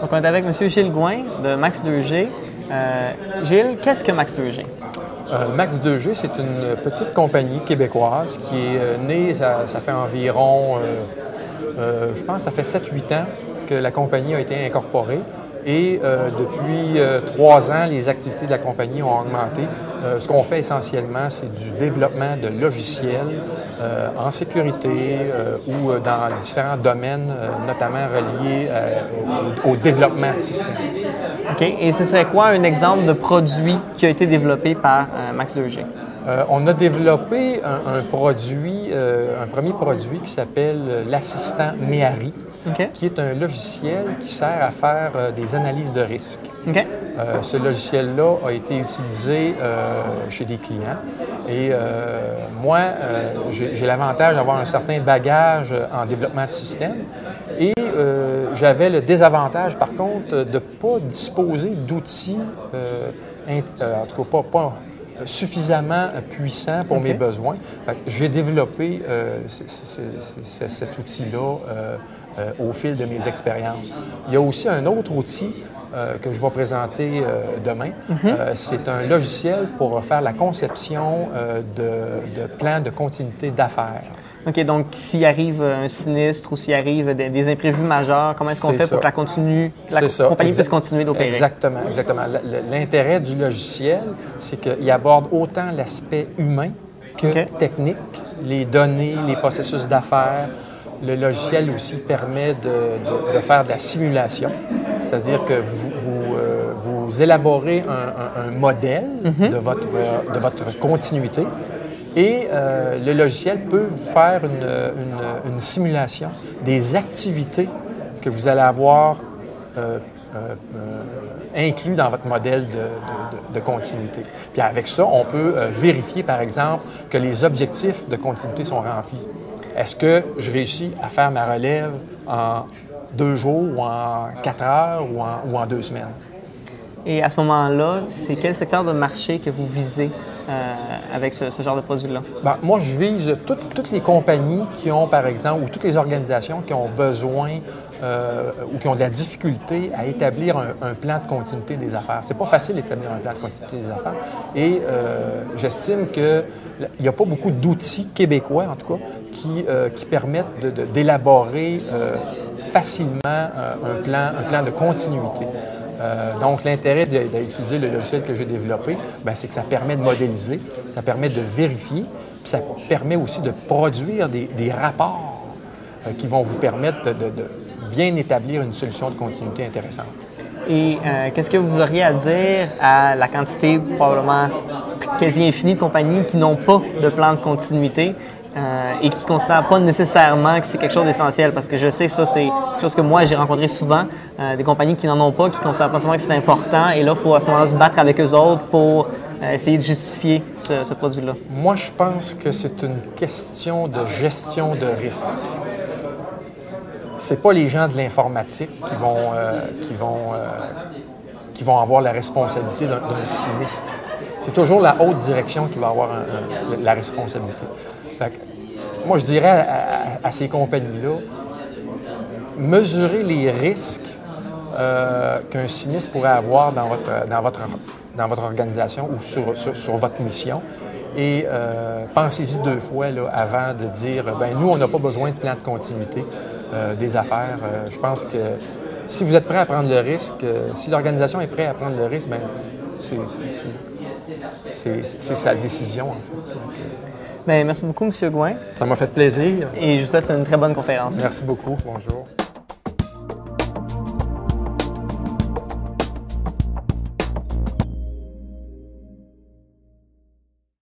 Donc, on est avec M. Gilles Gouin de Max 2G. Gilles, qu'est-ce que Max 2G? Max 2G, c'est une petite compagnie québécoise qui est née, ça fait environ, je pense, ça fait 7-8 ans que la compagnie a été incorporée. Et depuis 3 ans, les activités de la compagnie ont augmenté. Ce qu'on fait essentiellement, c'est du développement de logiciels en sécurité ou dans différents domaines, notamment reliés au développement de systèmes. OK. Et ce serait quoi un exemple de produit qui a été développé par Max 2G? On a développé un premier produit qui s'appelle l'assistant Méhari, qui est un logiciel qui sert à faire des analyses de risque. Ce logiciel-là a été utilisé chez des clients et moi, j'ai l'avantage d'avoir un certain bagage en développement de système et j'avais le désavantage, par contre, de ne pas disposer d'outils, en tout cas pas suffisamment puissant pour mes besoins. J'ai développé cet outil-là au fil de mes expériences. Il y a aussi un autre outil que je vais présenter demain. C'est un logiciel pour faire la conception de plans de continuité d'affaires. OK, donc s'il arrive un sinistre ou s'il arrive des imprévus majeurs, comment est-ce qu'on fait pour que la compagnie puisse continuer d'opérer? Exactement, exactement. L'intérêt du logiciel, c'est qu'il aborde autant l'aspect humain que technique, les données, les processus d'affaires. Le logiciel aussi permet de faire de la simulation, c'est-à-dire que vous élaborez un modèle de votre continuité. Et le logiciel peut vous faire une simulation des activités que vous allez avoir inclus dans votre modèle de continuité. Puis avec ça, on peut vérifier, par exemple, que les objectifs de continuité sont remplis. Est-ce que je réussis à faire ma relève en 2 jours ou en 4 heures ou en 2 semaines? Et à ce moment-là, c'est quel secteur de marché que vous visez avec ce genre de produit-là? Bien, moi, je vise toutes les compagnies qui ont, par exemple, ou toutes les organisations qui ont besoin ou qui ont de la difficulté à établir un plan de continuité des affaires. C'est pas facile d'établir un plan de continuité des affaires. Et j'estime qu'il n'y a pas beaucoup d'outils québécois, en tout cas, qui permettent d'élaborer facilement un plan de continuité. Donc, l'intérêt d'utiliser le logiciel que j'ai développé, c'est que ça permet de modéliser, ça permet de vérifier, puis ça permet aussi de produire des rapports qui vont vous permettre de bien établir une solution de continuité intéressante. Et qu'est-ce que vous auriez à dire à la quantité probablement quasi infinie de compagnies qui n'ont pas de plan de continuité et qui ne considèrent pas nécessairement que c'est quelque chose d'essentiel? Parce que je sais que ça, c'est quelque chose que moi, j'ai rencontré souvent, des compagnies qui n'en ont pas, qui ne considèrent pas souvent que c'est important. Et là, il faut à ce moment-là se battre avec eux autres pour essayer de justifier ce produit-là. Moi, je pense que c'est une question de gestion de risque. C'est pas les gens de l'informatique qui vont avoir la responsabilité d'un sinistre. C'est toujours la haute direction qui va avoir la responsabilité. Fait que, moi, je dirais à ces compagnies-là, mesurez les risques qu'un sinistre pourrait avoir dans votre organisation ou sur votre mission. Et pensez-y 2 fois là, avant de dire nous, on n'a pas besoin de plan de continuité des affaires. Je pense que si vous êtes prêt à prendre le risque, si l'organisation est prête à prendre le risque, c'est sa décision, en fait. Donc, merci beaucoup, M. Gouin. ça m'a fait plaisir. Et je vous souhaite une très bonne conférence. Merci beaucoup. Bonjour.